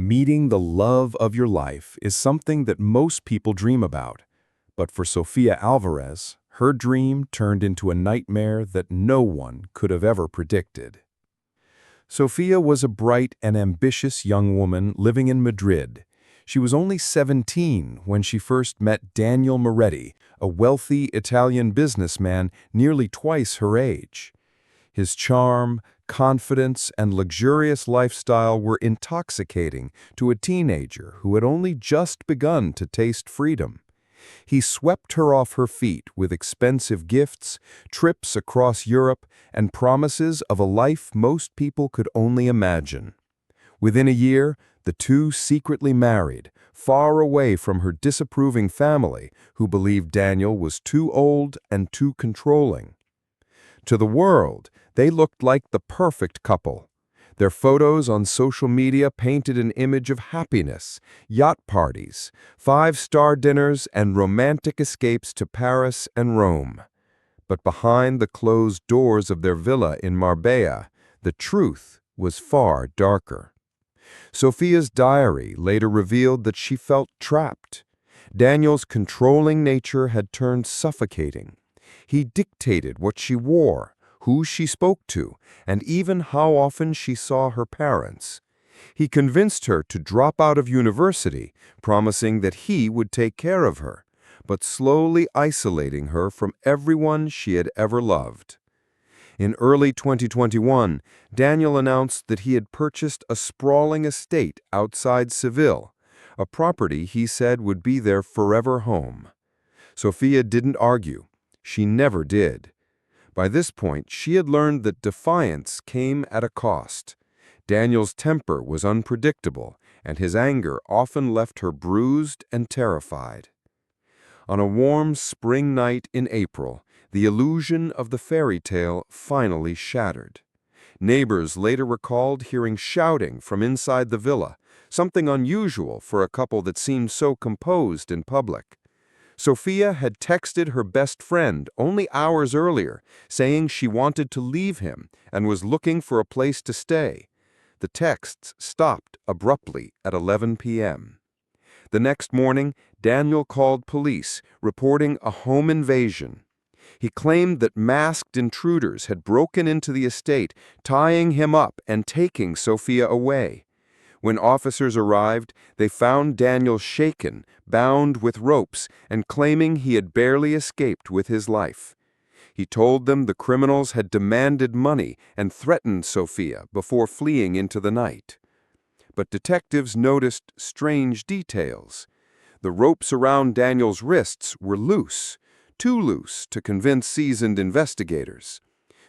Meeting the love of your life is something that most people dream about. But for Sofia Alvarez, her dream turned into a nightmare that no one could have ever predicted. Sofia was a bright and ambitious young woman living in Madrid. She was only 17 when she first met Daniel Moretti, a wealthy Italian businessman nearly twice her age. His charm, confidence, and luxurious lifestyle were intoxicating to a teenager who had only just begun to taste freedom. He swept her off her feet with expensive gifts, trips across Europe, and promises of a life most people could only imagine. Within a year, the two secretly married, far away from her disapproving family, who believed Daniel was too old and too controlling. To the world, they looked like the perfect couple. Their photos on social media painted an image of happiness, yacht parties, five-star dinners, and romantic escapes to Paris and Rome. But behind the closed doors of their villa in Marbella, the truth was far darker. Sofia's diary later revealed that she felt trapped. Daniel's controlling nature had turned suffocating. He dictated what she wore, who she spoke to, and even how often she saw her parents. He convinced her to drop out of university, promising that he would take care of her, but slowly isolating her from everyone she had ever loved. In early 2021, Daniel announced that he had purchased a sprawling estate outside Seville, a property he said would be their forever home. Sofia didn't argue. She never did. By this point, she had learned that defiance came at a cost. Daniel's temper was unpredictable, and his anger often left her bruised and terrified. On a warm spring night in April, the illusion of the fairy tale finally shattered. Neighbors later recalled hearing shouting from inside the villa, something unusual for a couple that seemed so composed in public. Sofia had texted her best friend only hours earlier, saying she wanted to leave him and was looking for a place to stay. The texts stopped abruptly at 11 p.m. The next morning, Daniel called police, reporting a home invasion. He claimed that masked intruders had broken into the estate, tying him up and taking Sofia away. When officers arrived, they found Daniel shaken, bound with ropes, and claiming he had barely escaped with his life. He told them the criminals had demanded money and threatened Sofia before fleeing into the night. But detectives noticed strange details. The ropes around Daniel's wrists were loose, too loose to convince seasoned investigators.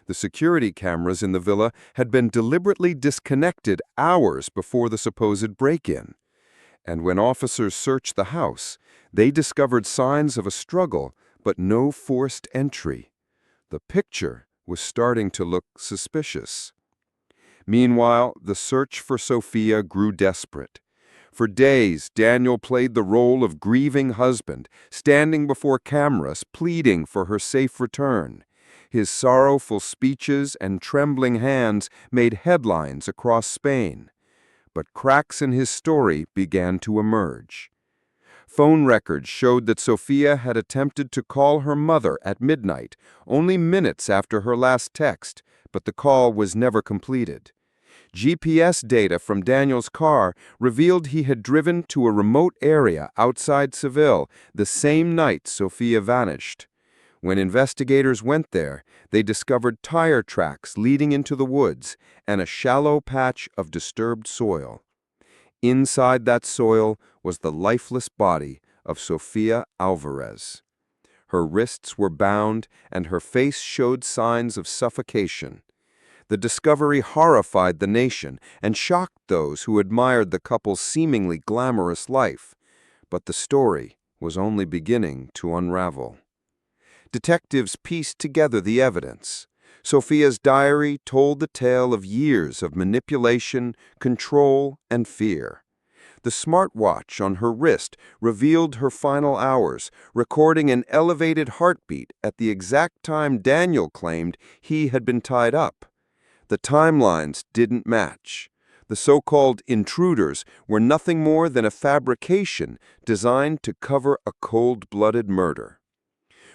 The security cameras in the villa had been deliberately disconnected hours before the supposed break-in. And when officers searched the house, they discovered signs of a struggle, but no forced entry. The picture was starting to look suspicious. Meanwhile, the search for Sofia grew desperate. For days, Daniel played the role of grieving husband, standing before cameras, pleading for her safe return. His sorrowful speeches and trembling hands made headlines across Spain. But cracks in his story began to emerge. Phone records showed that Sofia had attempted to call her mother at midnight, only minutes after her last text, but the call was never completed. GPS data from Daniel's car revealed he had driven to a remote area outside Seville the same night Sofia vanished. When investigators went there, they discovered tire tracks leading into the woods and a shallow patch of disturbed soil. Inside that soil was the lifeless body of Sofia Alvarez. Her wrists were bound and her face showed signs of suffocation. The discovery horrified the nation and shocked those who admired the couple's seemingly glamorous life. But the story was only beginning to unravel. Detectives pieced together the evidence. Sofia's diary told the tale of years of manipulation, control, and fear. The smartwatch on her wrist revealed her final hours, recording an elevated heartbeat at the exact time Daniel claimed he had been tied up. The timelines didn't match. The so-called intruders were nothing more than a fabrication designed to cover a cold-blooded murder.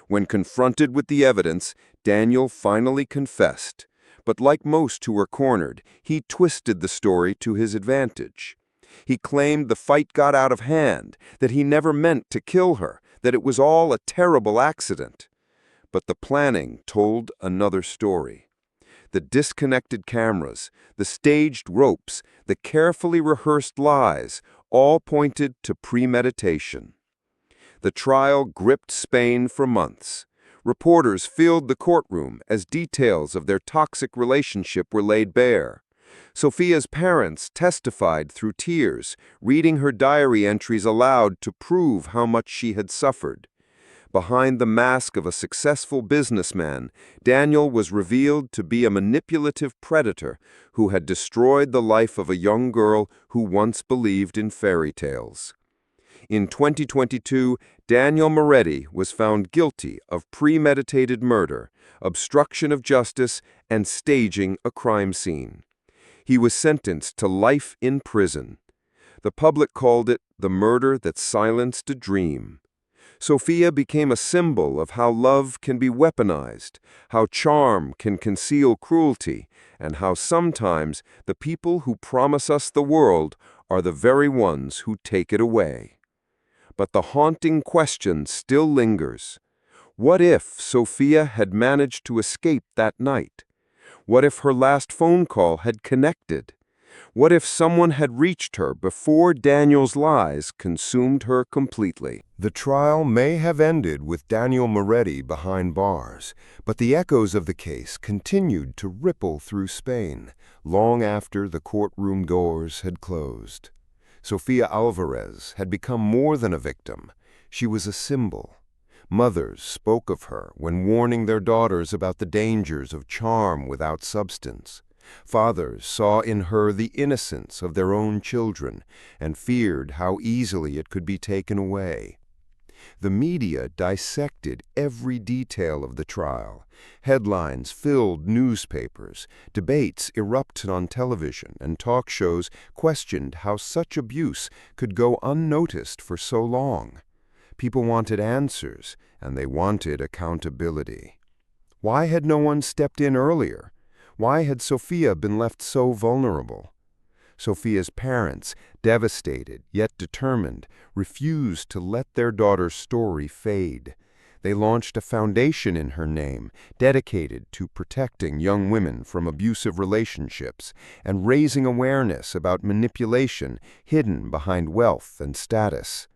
When confronted with the evidence, Daniel finally confessed. But like most who were cornered, he twisted the story to his advantage. He claimed the fight got out of hand, that he never meant to kill her, that it was all a terrible accident. But the planning told another story. The disconnected cameras, the staged ropes, the carefully rehearsed lies, all pointed to premeditation. The trial gripped Spain for months. Reporters filled the courtroom as details of their toxic relationship were laid bare. Sofia's parents testified through tears, reading her diary entries aloud to prove how much she had suffered. Behind the mask of a successful businessman, Daniel was revealed to be a manipulative predator who had destroyed the life of a young girl who once believed in fairy tales. In 2022, Daniel Moretti was found guilty of premeditated murder, obstruction of justice, and staging a crime scene. He was sentenced to life in prison. The public called it the murder that silenced a dream. Sofia became a symbol of how love can be weaponized, how charm can conceal cruelty, and how sometimes the people who promise us the world are the very ones who take it away. But the haunting question still lingers. What if Sofia had managed to escape that night? What if her last phone call had connected? What if someone had reached her before Daniel's lies consumed her completely? The trial may have ended with Daniel Moretti behind bars, but the echoes of the case continued to ripple through Spain, long after the courtroom doors had closed. Sofia Alvarez had become more than a victim. She was a symbol. Mothers spoke of her when warning their daughters about the dangers of charm without substance. Fathers saw in her the innocence of their own children and feared how easily it could be taken away. The media dissected every detail of the trial. Headlines filled newspapers, debates erupted on television, and talk shows questioned how such abuse could go unnoticed for so long. People wanted answers, and they wanted accountability. Why had no one stepped in earlier? Why had Sofia been left so vulnerable? Sofia's parents, devastated yet determined, refused to let their daughter's story fade. They launched a foundation in her name, dedicated to protecting young women from abusive relationships and raising awareness about manipulation hidden behind wealth and status.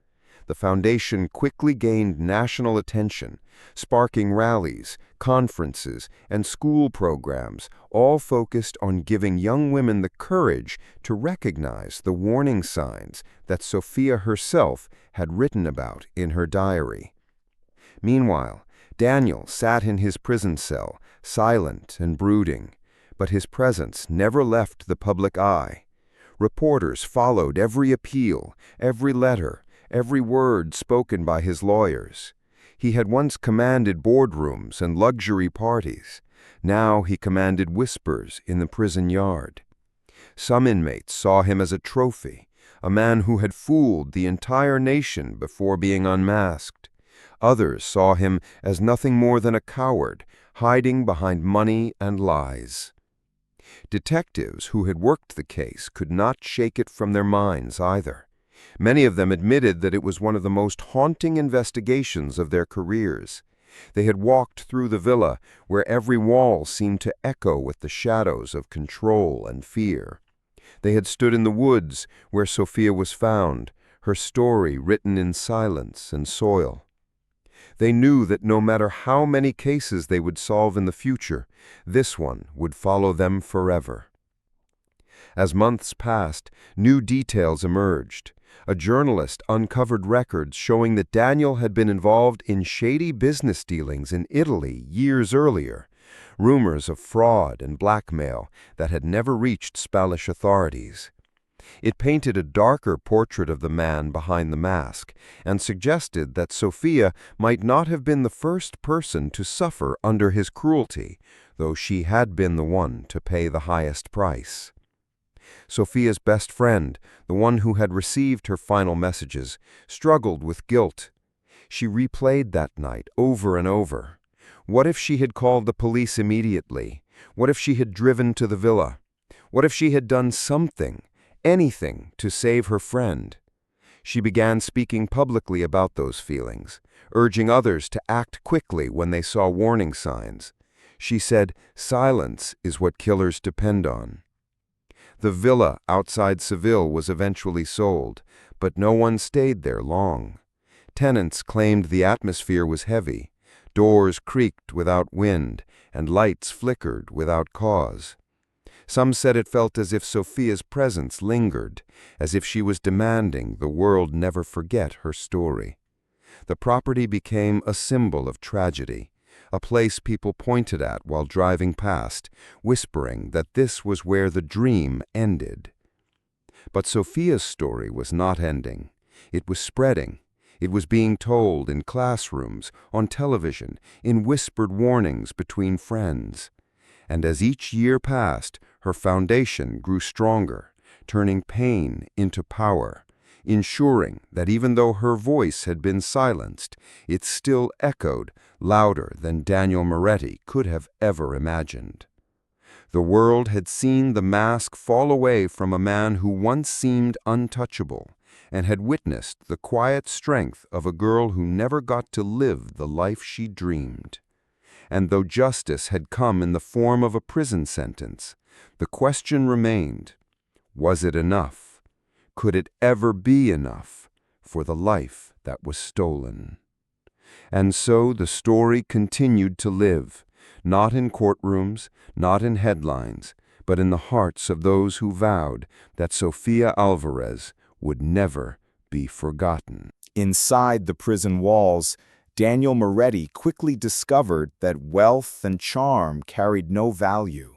The foundation quickly gained national attention, sparking rallies, conferences, and school programs, all focused on giving young women the courage to recognize the warning signs that Sofia herself had written about in her diary. Meanwhile, Daniel sat in his prison cell, silent and brooding, but his presence never left the public eye. Reporters followed every appeal, every letter, every word spoken by his lawyers. He had once commanded boardrooms and luxury parties. Now he commanded whispers in the prison yard. Some inmates saw him as a trophy, a man who had fooled the entire nation before being unmasked. Others saw him as nothing more than a coward, hiding behind money and lies. Detectives who had worked the case could not shake it from their minds either. Many of them admitted that it was one of the most haunting investigations of their careers. They had walked through the villa, where every wall seemed to echo with the shadows of control and fear. They had stood in the woods, where Sofia was found, her story written in silence and soil. They knew that no matter how many cases they would solve in the future, this one would follow them forever. As months passed, new details emerged. A journalist uncovered records showing that Daniel had been involved in shady business dealings in Italy years earlier, rumors of fraud and blackmail that had never reached Spanish authorities. It painted a darker portrait of the man behind the mask and suggested that Sofia might not have been the first person to suffer under his cruelty, though she had been the one to pay the highest price. Sofia's best friend, the one who had received her final messages, struggled with guilt. She replayed that night over and over. What if she had called the police immediately? What if she had driven to the villa? What if she had done something, anything, to save her friend? She began speaking publicly about those feelings, urging others to act quickly when they saw warning signs. She said, "Silence is what killers depend on." The villa outside Seville was eventually sold, but no one stayed there long. Tenants claimed the atmosphere was heavy. Doors creaked without wind, and lights flickered without cause. Some said it felt as if Sofia's presence lingered, as if she was demanding the world never forget her story. The property became a symbol of tragedy, a place people pointed at while driving past, whispering that this was where the dream ended. But Sofia's story was not ending. It was spreading. It was being told in classrooms, on television, in whispered warnings between friends. And as each year passed, her foundation grew stronger, turning pain into power, ensuring that even though her voice had been silenced, it still echoed louder than Daniel Moretti could have ever imagined. The world had seen the mask fall away from a man who once seemed untouchable, and had witnessed the quiet strength of a girl who never got to live the life she dreamed. And though justice had come in the form of a prison sentence, the question remained, was it enough? Could it ever be enough for the life that was stolen? And so the story continued to live, not in courtrooms, not in headlines, but in the hearts of those who vowed that Sofia Alvarez would never be forgotten. Inside the prison walls, Daniel Moretti quickly discovered that wealth and charm carried no value.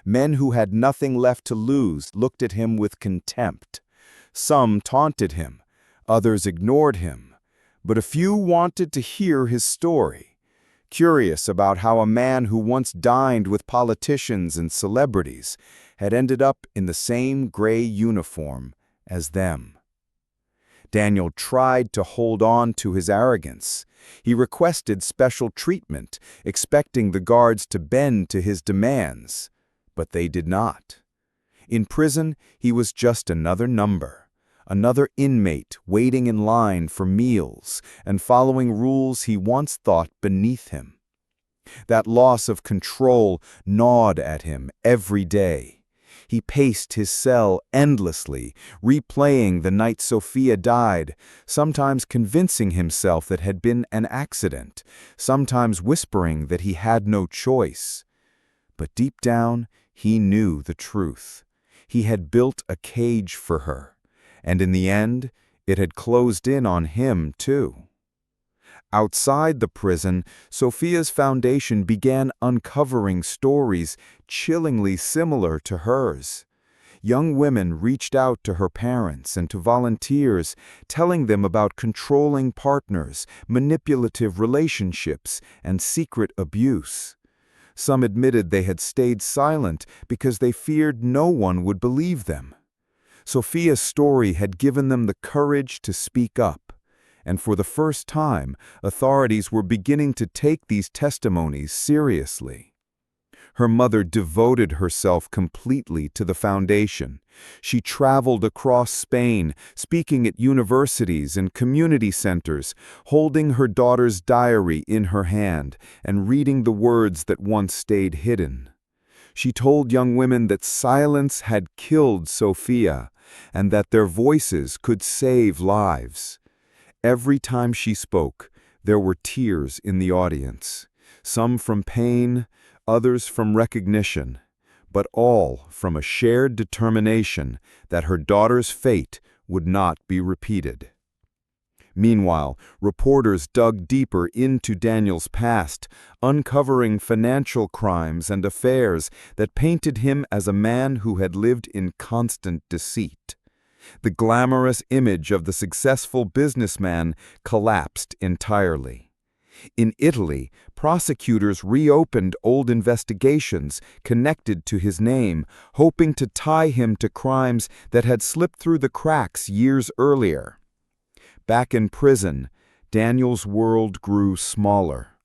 Men who had nothing left to lose looked at him with contempt. Some taunted him, others ignored him, but a few wanted to hear his story, curious about how a man who once dined with politicians and celebrities had ended up in the same gray uniform as them. Daniel tried to hold on to his arrogance. He requested special treatment, expecting the guards to bend to his demands, but they did not. In prison, he was just another number, another inmate waiting in line for meals and following rules he once thought beneath him. That loss of control gnawed at him every day. He paced his cell endlessly, replaying the night Sofia died, sometimes convincing himself that it had been an accident, sometimes whispering that he had no choice. But deep down, he knew the truth. He had built a cage for her, and in the end, it had closed in on him too. Outside the prison, Sofia's foundation began uncovering stories chillingly similar to hers. Young women reached out to her parents and to volunteers, telling them about controlling partners, manipulative relationships, and secret abuse. Some admitted they had stayed silent because they feared no one would believe them. Sofia's story had given them the courage to speak up. And for the first time, authorities were beginning to take these testimonies seriously. Her mother devoted herself completely to the foundation. She traveled across Spain, speaking at universities and community centers, holding her daughter's diary in her hand and reading the words that once stayed hidden. She told young women that silence had killed Sofia and that their voices could save lives. Every time she spoke, there were tears in the audience, some from pain, others from recognition, but all from a shared determination that her daughter's fate would not be repeated. Meanwhile, reporters dug deeper into Daniel's past, uncovering financial crimes and affairs that painted him as a man who had lived in constant deceit. The glamorous image of the successful businessman collapsed entirely. In Italy, prosecutors reopened old investigations connected to his name, hoping to tie him to crimes that had slipped through the cracks years earlier. Back in prison, Daniel's world grew smaller.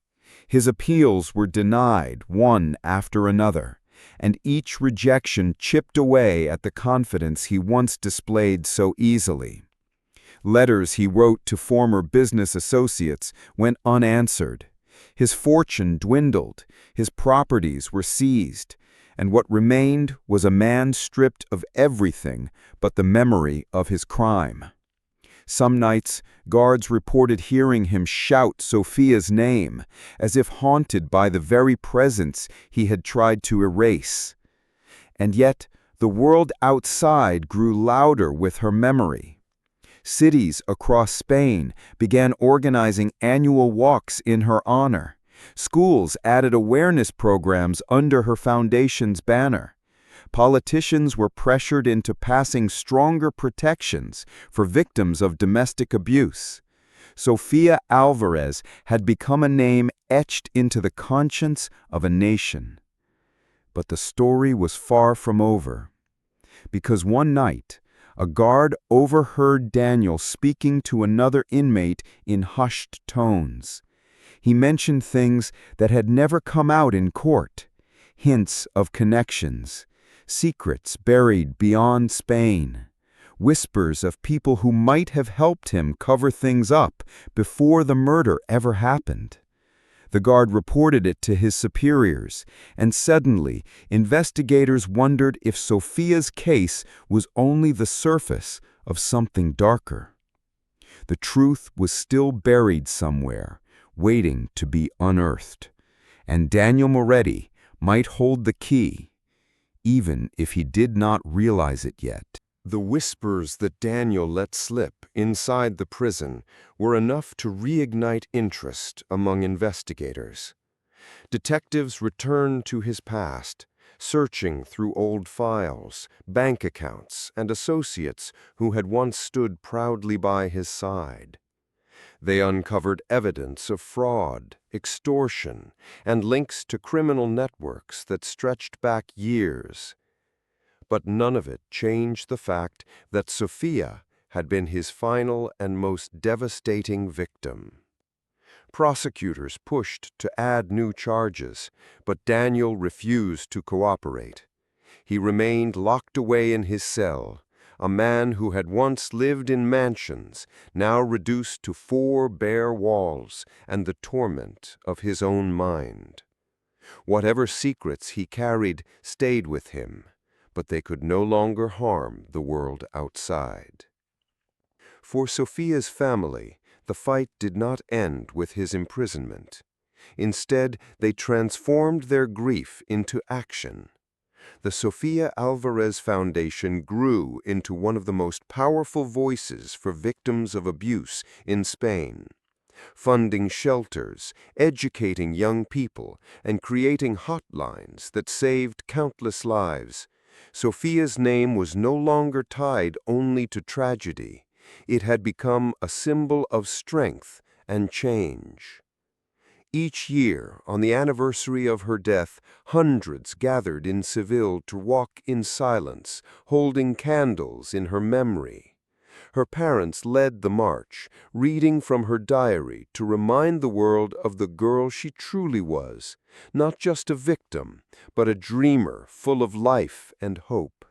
His appeals were denied one after another, and each rejection chipped away at the confidence he once displayed so easily. Letters he wrote to former business associates went unanswered. His fortune dwindled, his properties were seized, and what remained was a man stripped of everything but the memory of his crime. Some nights, guards reported hearing him shout Sofia's name, as if haunted by the very presence he had tried to erase. And yet, the world outside grew louder with her memory. Cities across Spain began organizing annual walks in her honor. Schools added awareness programs under her foundation's banner. Politicians were pressured into passing stronger protections for victims of domestic abuse. Sofia Alvarez had become a name etched into the conscience of a nation. But the story was far from over, because one night, a guard overheard Daniel speaking to another inmate in hushed tones. He mentioned things that had never come out in court, hints of connections, secrets buried beyond Spain, whispers of people who might have helped him cover things up before the murder ever happened. The guard reported it to his superiors, and suddenly, investigators wondered if Sofia's case was only the surface of something darker. The truth was still buried somewhere, waiting to be unearthed, and Daniel Moretti might hold the key, even if he did not realize it yet. The whispers that Daniel let slip inside the prison were enough to reignite interest among investigators. Detectives returned to his past, searching through old files, bank accounts, and associates who had once stood proudly by his side. They uncovered evidence of fraud, extortion, and links to criminal networks that stretched back years. But none of it changed the fact that Sofia had been his final and most devastating victim. Prosecutors pushed to add new charges, but Daniel refused to cooperate. He remained locked away in his cell, a man who had once lived in mansions, now reduced to 4 bare walls and the torment of his own mind. Whatever secrets he carried stayed with him, but they could no longer harm the world outside. For Sofia's family, the fight did not end with his imprisonment. Instead, they transformed their grief into action. The Sofia Alvarez Foundation grew into one of the most powerful voices for victims of abuse in Spain, funding shelters, educating young people, and creating hotlines that saved countless lives. Sofia's name was no longer tied only to tragedy. It had become a symbol of strength and change. Each year, on the anniversary of her death, hundreds gathered in Seville to walk in silence, holding candles in her memory. Her parents led the march, reading from her diary to remind the world of the girl she truly was, not just a victim, but a dreamer full of life and hope.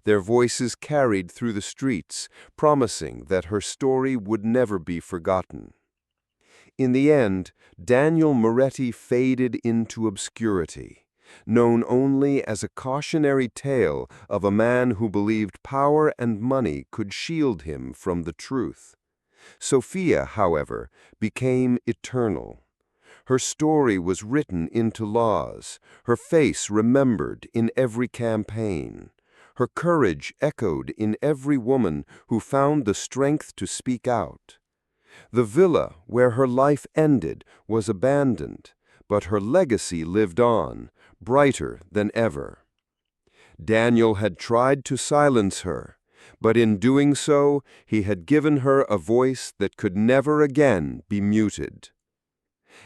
Their voices carried through the streets, promising that her story would never be forgotten. In the end, Daniel Moretti faded into obscurity, known only as a cautionary tale of a man who believed power and money could shield him from the truth. Sofia, however, became eternal. Her story was written into laws, her face remembered in every campaign. Her courage echoed in every woman who found the strength to speak out. The villa where her life ended was abandoned, but her legacy lived on, brighter than ever. Daniel had tried to silence her, but in doing so, he had given her a voice that could never again be muted.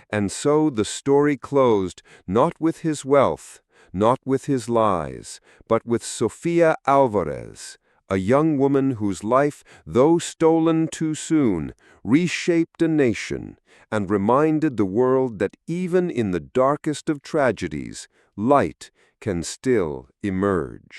And so the story closed, not with his wealth, not with his lies, but with Sofia Alvarez, a young woman whose life, though stolen too soon, reshaped a nation and reminded the world that even in the darkest of tragedies, light can still emerge.